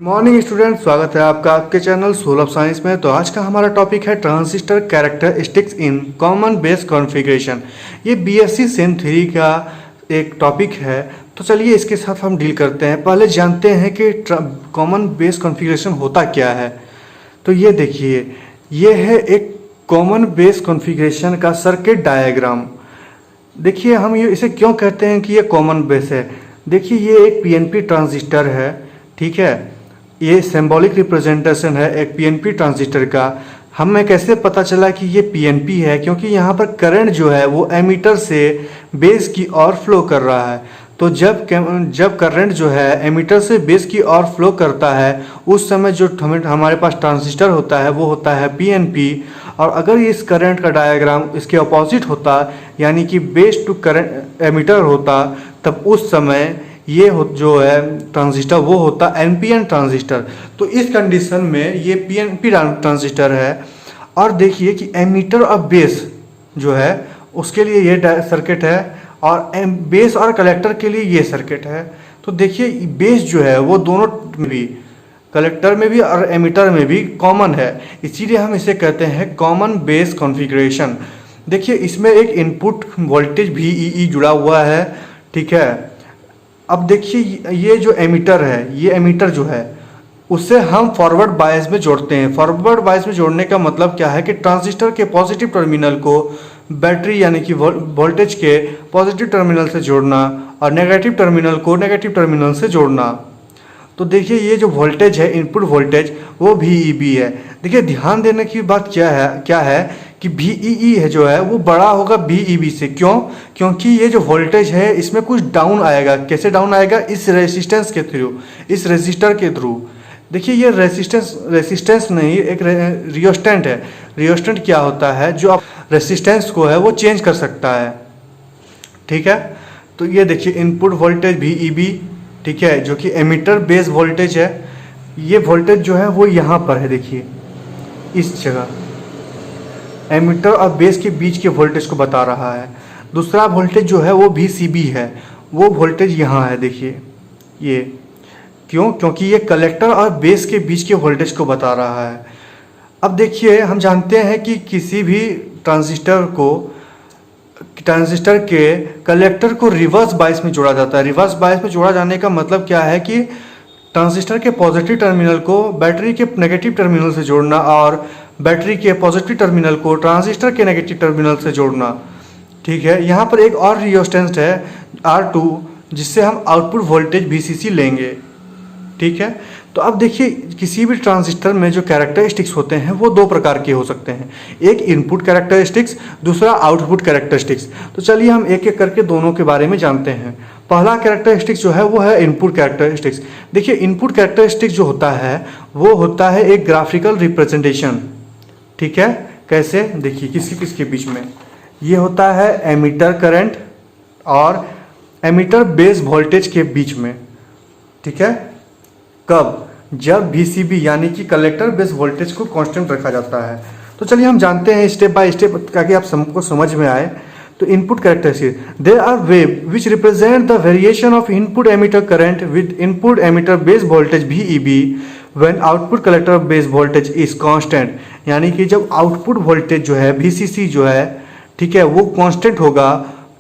Morning student, स्वागत है आपका आपके चैनल स्कूल ऑफ साइंस में। तो आज का हमारा टॉपिक है transistor characteristics in common base configuration. ये बीएससी सेम थ्री का एक टॉपिक है। तो चलिए इसके साथ हम डील करते हैं। पहले जानते हैं कि कॉमन बेस कॉन्फ़िगरेशन होता क्या है। तो ये देखिए, ये है एक कॉमन बेस कॉन्फ़िगरेशन का सर्किट डायग्राम। देखिए हम ये इसे क्यों कहते हैं कि ये कॉमन बेस है। देखिए ये एक पीएनपी ट्रांजिस्टर है, ठीक है। ये सिंबॉलिक रिप्रेजेंटेशन है एक पीएनपी ट्रांजिस्टर का। हमें कैसे पता चला कि ये पीएनपी है, क्योंकि यहाँ पर करंट जो है वो एमीटर से बेस की ओर फ्लो कर रहा है। तो जब करंट जो है एमीटर से बेस की ओर फ्लो करता है, उस समय जो हमारे पास ट्रांजिस्टर होता है वो होता है पीएनपी। और अगर इस करंट का डायग्राम इसके अपोजिट होता, यानी कि बेस टू करंट एमीटर होता, तब उस समय ये जो है ट्रांजिस्टर वो होता एनपीएन ट्रांजिस्टर। तो इस कंडीशन में ये पीएनपी ट्रांजिस्टर है। और देखिए कि एमीटर और बेस जो है उसके लिए ये सर्किट है, और बेस और कलेक्टर के लिए ये सर्किट है। तो देखिए बेस जो है वो दोनों में भी, कलेक्टर में भी और एमीटर में भी कॉमन है, इसीलिए हम इसे कहते हैं कॉमन बेस कॉन्फ़िगरेशन। देखिए इसमें एक इनपुट वोल्टेज VEE जुड़ा हुआ है, ठीक है। अब देखिए ये जो एमीटर है, ये एमीटर जो है उससे हम फॉरवर्ड बायस में जोड़ते हैं। फॉरवर्ड बायस में जोड़ने का मतलब क्या है कि ट्रांजिस्टर के पॉजिटिव टर्मिनल को बैटरी यानी कि वोल्टेज के पॉजिटिव टर्मिनल से जोड़ना और नेगेटिव टर्मिनल को नेगेटिव टर्मिनल से जोड़ना। तो देखिए ये जो वोल्टेज है, इनपुट वोल्टेज, वो VEB है। देखिए ध्यान देने की बात क्या है कि VEE है जो है वो बड़ा होगा VEB से। क्यों? क्योंकि ये जो वोल्टेज है इसमें कुछ डाउन आएगा। कैसे डाउन आएगा? इस रेजिस्टेंस के थ्रू, इस रेजिस्टर के थ्रू। देखिए ये रेजिस्टेंस नहीं, एक रियोस्टेंट है। रियोस्टेंट क्या होता है? जो आप रेजिस्टेंस को है वो चेंज कर सकता है, ठीक है। तो ये देखिए इनपुट वोल्टेज VEB, ठीक है, जो कि एमीटर बेस वोल्टेज है। ये वोल्टेज जो है वो यहाँ पर है, देखिए इस जगह एमीटर और बेस के बीच के वोल्टेज को बता रहा है। दूसरा वोल्टेज जो है वो VCB है, वो वोल्टेज यहाँ है, देखिए ये। क्यों? क्योंकि ये कलेक्टर और बेस के बीच के वोल्टेज को बता रहा है। अब देखिए हम जानते हैं कि किसी भी ट्रांजिस्टर के कलेक्टर को रिवर्स बायस में जोड़ा जाता है। रिवर्स बायस में जोड़ा जाने का मतलब क्या है कि ट्रांजिस्टर के पॉजिटिव टर्मिनल को बैटरी के नेगेटिव टर्मिनल से जोड़ना और बैटरी के पॉजिटिव टर्मिनल को ट्रांजिस्टर के नेगेटिव टर्मिनल से जोड़ना, ठीक है। यहाँ पर एक और रियोस्टेंस है R2, जिससे हम आउटपुट वोल्टेज VCC लेंगे, ठीक है। तो अब देखिए किसी भी ट्रांजिस्टर में जो कैरेक्टरिस्टिक्स होते हैं वो दो प्रकार के हो सकते हैं, एक इनपुट कैरेक्टरिस्टिक्स, दूसरा आउटपुट कैरेक्टरिस्टिक्स। तो चलिए हम एक एक करके दोनों के बारे में जानते हैं। पहला कैरेक्टरिस्टिक्स जो है वो है इनपुट कैरेक्टरिस्टिक्स। देखिए इनपुट कैरेक्टरिस्टिक्स जो होता है वो होता है एक ग्राफिकल रिप्रेजेंटेशन, ठीक है। कैसे? देखिए किसके बीच में ये होता है एमीटर करंट और एमीटर बेस वोल्टेज के बीच में, ठीक है। कब? जब VCB यानी कि कलेक्टर बेस वोल्टेज को कांस्टेंट रखा जाता है। तो चलिए हम जानते हैं स्टेप बाय स्टेप ताकि आप सबको समझ में आए। तो input characteristics, there are wave which represent the variation of input emitter current with input emitter base voltage VEB when output collector base voltage is constant. यानी कि जब आउटपुट वोल्टेज जो है VCC जो है, ठीक है, वो कांस्टेंट होगा,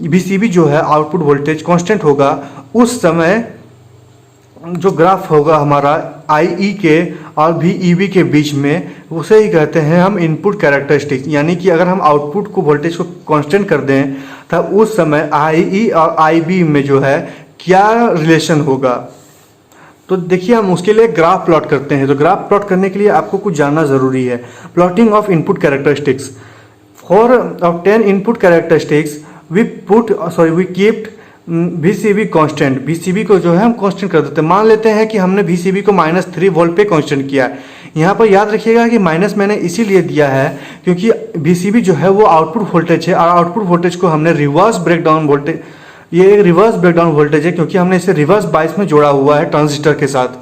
VCB जो है आउटपुट वोल्टेज कांस्टेंट होगा, उस समय जो ग्राफ होगा हमारा IE के और VEB के बीच में, उसे ही कहते हैं हम इनपुट कैरेक्टरिस्टिक्स। यानी कि अगर हम आउटपुट को वोल्टेज को कांस्टेंट कर दें तब उस समय IE और IB में जो है क्या रिलेशन होगा। तो देखिए हम उसके लिए ग्राफ प्लॉट करते हैं। तो ग्राफ प्लॉट करने के लिए आपको कुछ जानना ज़रूरी है। Plotting of input characteristics. For obtain input characteristics we kept VCB constant. VCB को जो है हम कांस्टेंट कर देते हैं। मान लेते हैं कि हमने VCB को -3 वोल्ट पे कांस्टेंट किया है। यहाँ पर याद रखिएगा कि माइनस मैंने इसीलिए दिया है क्योंकि VCB जो है वो आउटपुट वोल्टेज है, और आउटपुट वोल्टेज को हमने रिवर्स ब्रेकडाउन वोल्टेज, ये एक रिवर्स ब्रेकडाउन वोल्टेज है क्योंकि हमने इसे रिवर्स बायस में जोड़ा हुआ है ट्रांजिस्टर के साथ।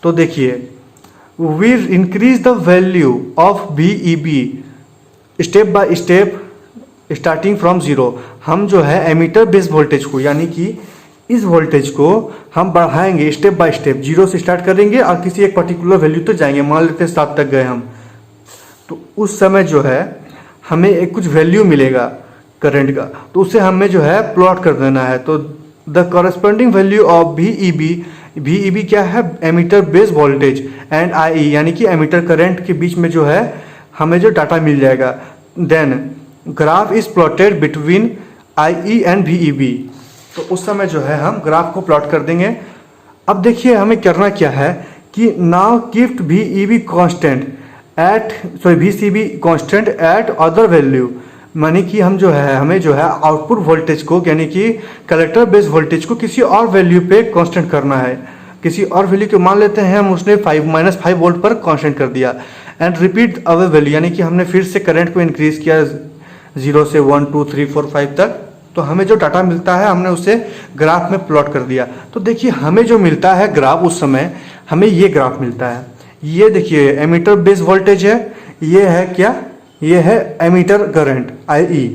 तो देखिए we increase the value of VEB step by step starting from 0। हम जो है एमीटर बेस वोल्टेज को, यानी कि इस वोल्टेज को हम बढ़ाएंगे स्टेप बाय स्टेप, 0 से स्टार्ट करेंगे और किसी एक पर्टिकुलर वैल्यू तक जाएंगे। मान लेते हैं 7 तक गए हम, तो उस समय जो है हमें एक कुछ वैल्यू मिलेगा करंट का, तो उसे हमें जो है प्लॉट कर देना है। तो the corresponding value of VEB क्या है, emitter base voltage, and IE यानी कि एमीटर करंट के बीच में जो है हमें जो डाटा मिल जाएगा। Then graph is plotted between IE and VEB, तो उस समय जो है हम ग्राफ को प्लॉट कर देंगे। अब देखिए हमें करना क्या है कि now keep VEB constant eight VCB constant eight other value, मानी कि हम जो है हमें जो है आउटपुट वोल्टेज को यानी कि कलेक्टर बेस वोल्टेज को किसी और वैल्यू पे कांस्टेंट करना है। किसी और वैल्यू को मान लेते हैं हम, उसने -5 वोल्ट पर कांस्टेंट कर दिया। एंड रिपीट अवर वैल्यू यानी कि हमने फिर से करंट को इंक्रीज किया 0 से 1 2 3 4 5 तक, तो हमें जो डाटा मिलता है हमने उसे ग्राफ में प्लॉट कर दिया। तो देखिए हमें जो मिलता है ग्राफ, उस समय हमें ये ग्राफ मिलता है। ये देखिए एमीटर बेस वोल्टेज है, ये है क्या, ये है एमीटर करंट IE।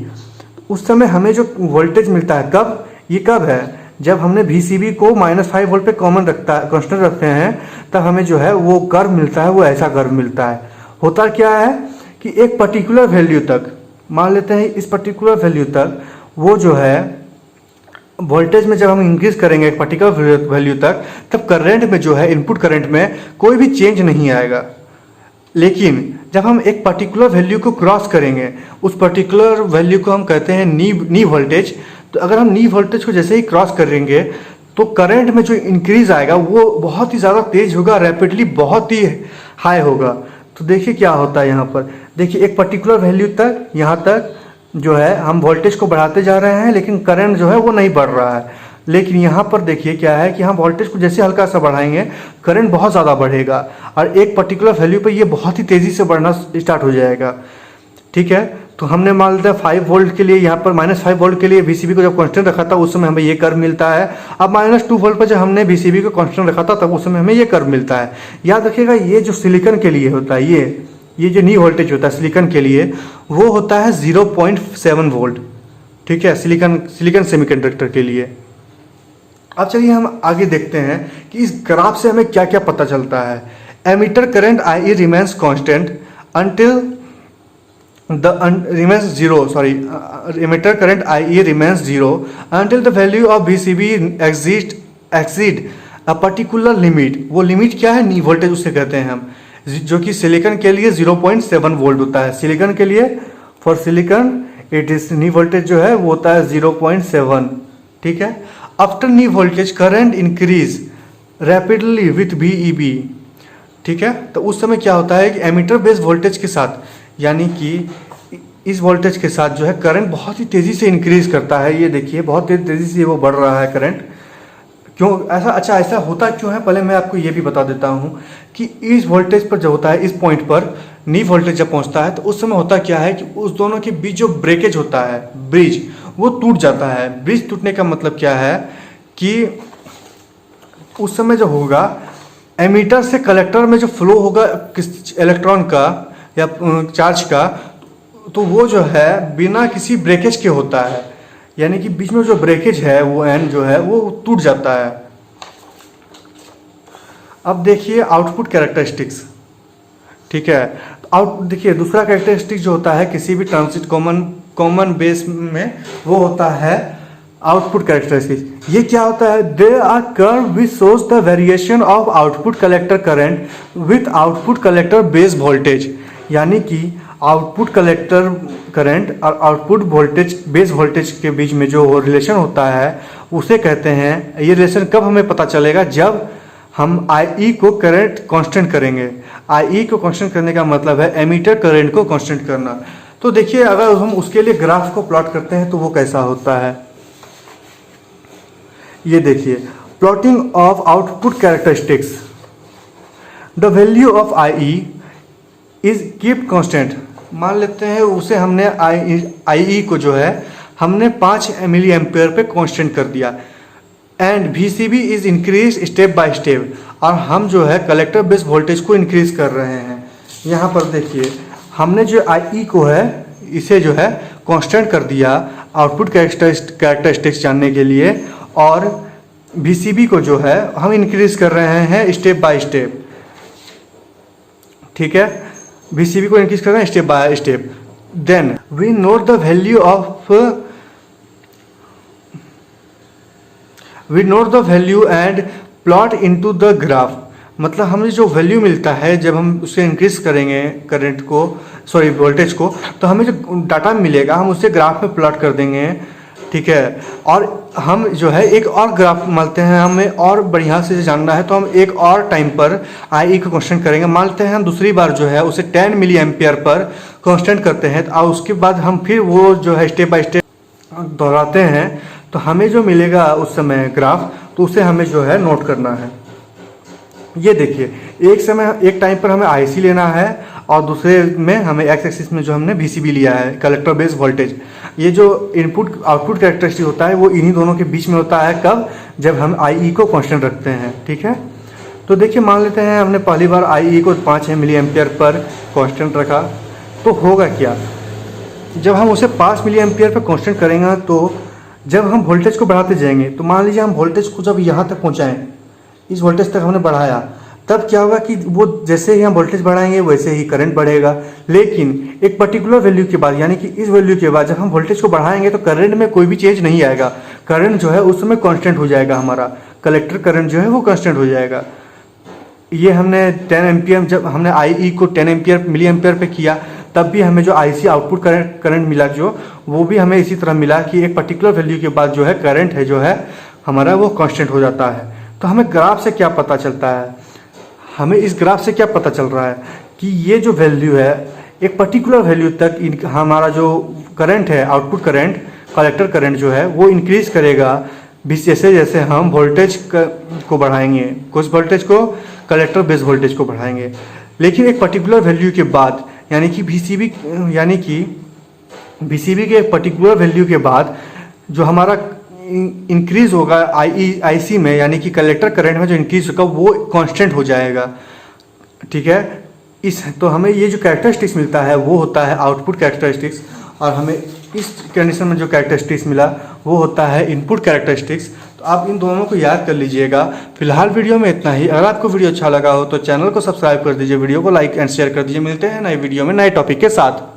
उस समय हमें जो वोल्टेज मिलता है कब, ये कब है, जब हमने VCB को -5 वोल्ट पे कांस्टेंट रखते हैं, तब हमें जो है वो कर्व मिलता है, वो ऐसा कर्व मिलता है। होता क्या है कि एक पर्टिकुलर वैल्यू तक, मान लेते हैं इस पर्टिकुलर वैल्यू तक, वो जो है वोल्टेज में जब हम इंक्रीज करेंगे एक पर्टिकुलर वैल्यू तक, तब करंट में जो है इनपुट करंट में कोई भी चेंज नहीं आएगा। लेकिन जब हम एक पर्टिकुलर वैल्यू को क्रॉस करेंगे, उस पर्टिकुलर वैल्यू को हम कहते हैं नी वोल्टेज, तो अगर हम नी वोल्टेज को जैसे ही क्रॉस करेंगे तो करंट में जो इंक्रीज आएगा वो बहुत ही ज़्यादा तेज होगा, रैपिडली बहुत ही हाई होगा। तो देखिए क्या होता है यहाँ पर, देखिए एक पर्टिकुलर वैल्यू तक, यहाँ तक जो है हम वोल्टेज को बढ़ाते जा रहे हैं, लेकिन करंट जो है वो नहीं बढ़ रहा है। लेकिन यहाँ पर देखिए क्या है कि हम वोल्टेज को जैसे हल्का सा बढ़ाएंगे, करंट बहुत ज़्यादा बढ़ेगा और एक पर्टिकुलर वैल्यू पे ये बहुत ही तेज़ी से बढ़ना स्टार्ट हो जाएगा। ठीक है, तो हमने मान लिया 5 वोल्ट के लिए, यहाँ पर -5 वोल्ट के लिए VCB को जब कांस्टेंट रखा था उस समय हमें ये कर्व मिलता है। अब -2 वोल्ट पर जब हमने VCB को कांस्टेंट रखा था तब उस समय हमें ये कर्व मिलता है। याद रखिएगा ये जो सिलिकॉन के लिए होता है, ये जो नी वोल्टेज होता है सिलिकॉन के लिए, वो होता है 0.7 वोल्ट। ठीक है, सिलिकॉन सेमीकंडक्टर के लिए। अब चलिए हम आगे देखते हैं कि इस ग्राफ से हमें क्या क्या पता चलता है। Emitter current IE remains constant until emitter current IE remains 0 until the value of VCB exceed a particular limit। वो लिमिट क्या है, नी वोल्टेज उसे कहते हैं हम, जो कि सिलिकॉन के लिए 0.7 वोल्ट होता है। सिलिकॉन के लिए, for silicon it is knee voltage जो है वो होता है 0.7। ठीक है, after knee voltage current increase rapidly with VEB। ठीक है, तो उस समय क्या होता है कि एमीटर बेस वोल्टेज के साथ, यानी कि इस वोल्टेज के साथ जो है करंट बहुत ही तेज़ी से इंक्रीज करता है। ये देखिए बहुत तेज़ी से वो बढ़ रहा है करंट। क्यों ऐसा, अच्छा ऐसा होता क्यों है, पहले मैं आपको ये भी बता देता हूँ कि इस वोल्टेज पर जो होता है, इस पॉइंट पर नी वोल्टेज जब पहुँचता है तो उस समय होता क्या है कि उस दोनों के बीच जो ब्रेकेज होता है, ब्रिज, वो टूट जाता है। ब्रिज टूटने का मतलब क्या है कि उस समय जो होगा एमीटर से कलेक्टर में जो फ्लो होगा किस इलेक्ट्रॉन का या चार्ज का, तो वो जो है बिना किसी ब्रेकेज के होता है, यानी कि बीच में जो ब्रेकेज है वो एन जो है वो टूट जाता है। अब देखिए आउटपुट कैरेक्टरिस्टिक्स। ठीक है, देखिए दूसरा कैरेक्टरिस्टिक जो होता है किसी भी ट्रांजिट कॉमन बेस में, वो होता है आउटपुट कैरेक्टरिस्टिक्स। ये क्या होता है, there are curve which shows the variation of output collector current with output collector base voltage. यानी कि आउटपुट कलेक्टर करंट और आउटपुट वोल्टेज बेस वोल्टेज के बीच में जो रिलेशन होता है उसे कहते हैं। ये रिलेशन कब हमें पता चलेगा, जब हम IE को करंट कांस्टेंट करेंगे। IE को कांस्टेंट करने का मतलब है एमीटर करंट को कांस्टेंट करना। तो देखिए अगर हम उसके लिए ग्राफ को प्लॉट करते हैं तो वो कैसा होता है, ये देखिए, plotting of output characteristics. The value of IE is keep constant. मान लेते हैं उसे हमने IE को जो है हमने 5 मिली एम्पेयर पे कांस्टेंट कर दिया, and VCB is increase step by step, और हम जो है कलेक्टर बेस वोल्टेज को इंक्रीज कर रहे हैं। यहाँ पर देखिए हमने जो IE को है इसे जो है कांस्टेंट कर दिया आउटपुट कैरेक्टरिस्टिक्स जानने के लिए, और VCB को जो है हम इंक्रीज कर रहे हैं स्टेप बाय स्टेप, ठीक है। VCB को इंक्रीज कर रहे हैं step by step. Then we note the value of and plot into the graph. मतलब हमें जो वैल्यू मिलता है जब हम उसे इंक्रीज करेंगे करंट को, सॉरी वोल्टेज को, तो हमें जो डाटा मिलेगा हम उसे ग्राफ में प्लॉट कर देंगे, ठीक है। और हम जो है एक और ग्राफ मानते हैं, हमें और बढ़िया से जानना है तो हम एक और टाइम पर IE को कांस्टेंट करेंगे। मानते हैं हम दूसरी बार जो है उसे 10 मिली एम्पियर पर कांस्टेंट करते हैं, और उसके बाद हम फिर वो जो है स्टेप बाय स्टेप दोहराते हैं, तो हमें जो मिलेगा उस समय ग्राफ, तो उसे हमें जो है नोट करना है। ये देखिए, एक टाइम पर हमें IC लेना है और दूसरे में हमें एक्स एक्सिस में जो हमने VCB लिया है, कलेक्टर बेस वोल्टेज। ये जो इनपुट आउटपुट कैरेक्टरिस्टिक होता है वो इन्हीं दोनों के बीच में होता है। कब? जब हम IE को कांस्टेंट रखते हैं, ठीक है। तो देखिए, मान लेते हैं हमने पहली बार IE को 5 मिली एम्पियर पर कांस्टेंट रखा, तो होगा क्या, जब हम उसे 5 मिली एम्पियर पर कांस्टेंट करेंगे तो जब हम वोल्टेज को बढ़ाते जाएंगे, तो मान लीजिए हम वोल्टेज को जब यहाँ तक पहुँचाएँ, इस वोल्टेज तक हमने बढ़ाया, तब क्या होगा कि वो जैसे ही हम वोल्टेज बढ़ाएंगे वैसे ही करंट बढ़ेगा। लेकिन एक पर्टिकुलर वैल्यू के बाद, यानी कि इस वैल्यू के बाद जब हम वोल्टेज को बढ़ाएंगे तो करंट में कोई भी चेंज नहीं आएगा। करंट जो है उस समय कांस्टेंट हो जाएगा, हमारा कलेक्टर करंट जो है वो कांस्टेंट हो जाएगा। ये हमने 10 एम्पियर, जब हमने IE को 10 एम्पियर मिली एम्पियर पे किया, तब भी हमें जो IC आउटपुट करंट मिला जो, वो भी हमें इसी तरह मिला कि एक पर्टिकुलर वैल्यू के बाद जो है करंट है जो है हमारा वो कांस्टेंट हो जाता है। तो हमें ग्राफ से क्या पता चलता है, हमें इस ग्राफ से क्या पता चल रहा है कि ये जो वैल्यू है एक पर्टिकुलर वैल्यू तक हमारा जो करंट है, आउटपुट करंट, कलेक्टर करंट जो है वो इंक्रीज करेगा जैसे जैसे हम वोल्टेज को बढ़ाएंगे, कुछ वोल्टेज को, कलेक्टर बेस वोल्टेज को बढ़ाएंगे। लेकिन एक पर्टिकुलर वैल्यू के बाद, यानी कि VCB के एक पर्टिकुलर वैल्यू के बाद जो हमारा इंक्रीज होगा IC में, यानी कि कलेक्टर करंट में जो इंक्रीज होगा वो कांस्टेंट हो जाएगा, ठीक है। तो हमें ये जो कैरेक्टरिस्टिक्स मिलता है वो होता है आउटपुट कैरेक्टरिस्टिक्स, और हमें इस कंडीशन में जो कैरेक्टरिस्टिक्स मिला वो होता है इनपुट कैरेक्टरिस्टिक्स। तो आप इन दोनों को याद कर लीजिएगा। फिलहाल वीडियो में इतना ही। अगर आपको वीडियो अच्छा लगा हो तो चैनल को सब्सक्राइब कर दीजिए, वीडियो को लाइक एंड शेयर कर दीजिए। मिलते हैं नए वीडियो में नए टॉपिक के साथ।